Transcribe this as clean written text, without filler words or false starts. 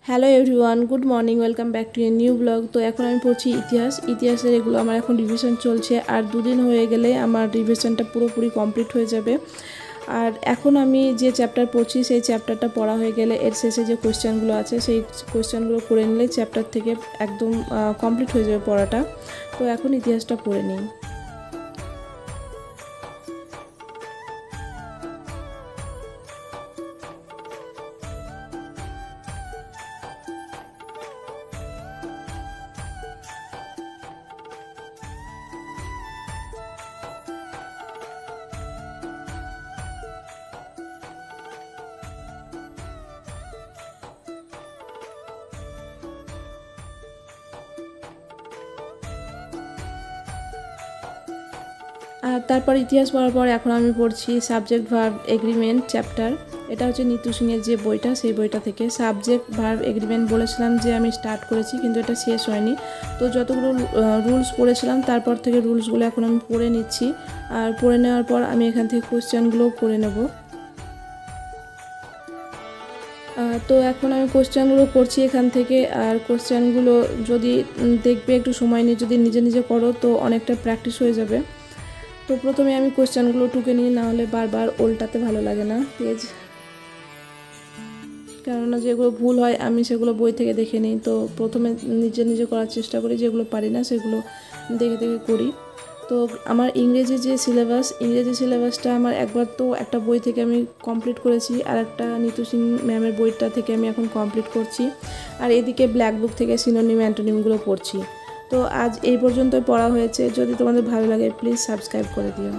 Hello everyone, good morning, welcome back to a new blog. তো এখন আমি পড়ছি ইতিহাসের এগুলো আমার এখন রিভিশন চলছে। আর দুদিন হয়ে গেলে আমার রিভিশনটা পুরোপুরি কমপ্লিট হয়ে যাবে। আর এখন আমি যে চ্যাপ্টার পড়ছি সেই চ্যাপ্টারটা পড়া হয়ে গেলে এর শেষে যে কোয়েশ্চেনগুলো আছে সেই কোয়েশ্চেনগুলো করে নিলে চ্যাপ্টার থেকে একদম কমপ্লিট হয়ে যাবে পড়াটা। তো এখন ইতিহাসটা পড়ে নিই। আর তারপর ইতিহাস পড়ার পর এখন আমি পড়ছি সাবজেক্ট ভার্ব এগ্রিমেন্ট চ্যাপ্টার। এটা হচ্ছে নিতু সিংয়ের যে বইটা, সেই বইটা থেকে সাবজেক্ট ভার্ব এগ্রিমেন্ট বলেছিলাম যে আমি স্টার্ট করেছি, কিন্তু এটা শেষ হয়নি। তো যতগুলো রুলস পড়েছিলাম তারপর থেকে রুলসগুলো এখন আমি পড়ে নিচ্ছি। আর পড়ে নেওয়ার পর আমি এখান থেকে কোয়েশ্চেনগুলোও করে নেব। তো এখন আমি কোয়েশ্চেনগুলো করছি এখান থেকে। আর কোয়েশ্চেনগুলো যদি দেখবে একটু সময় নিয়ে যদি নিজে নিজে করো তো অনেকটা প্র্যাকটিস হয়ে যাবে। তো প্রথমে আমি কোয়েশ্চেনগুলো টুকে নিই, নাহলে বারবার উল্টাতে ভালো লাগে না পেজ, কেননা যেগুলো ভুল হয় আমি সেগুলো বই থেকে দেখে নিই। তো প্রথমে নিজে নিজে করার চেষ্টা করি, যেগুলো পারি না সেগুলো দেখে দেখে করি। তো আমার ইংরেজি সিলেবাসটা আমার একবার তো একটা বই থেকে আমি কমপ্লিট করেছি, আর একটা নিতু সিং ম্যামের বইটা থেকে আমি এখন কমপ্লিট করছি। আর এদিকে ব্ল্যাক বুক থেকে সিনোনিম অ্যান্টোনিমগুলো পড়ছি। তো আজ এই পর্যন্তই পড়া হয়েছে। যদি তোমাদের ভালো লাগে প্লিজ সাবস্ক্রাইব করে দিও।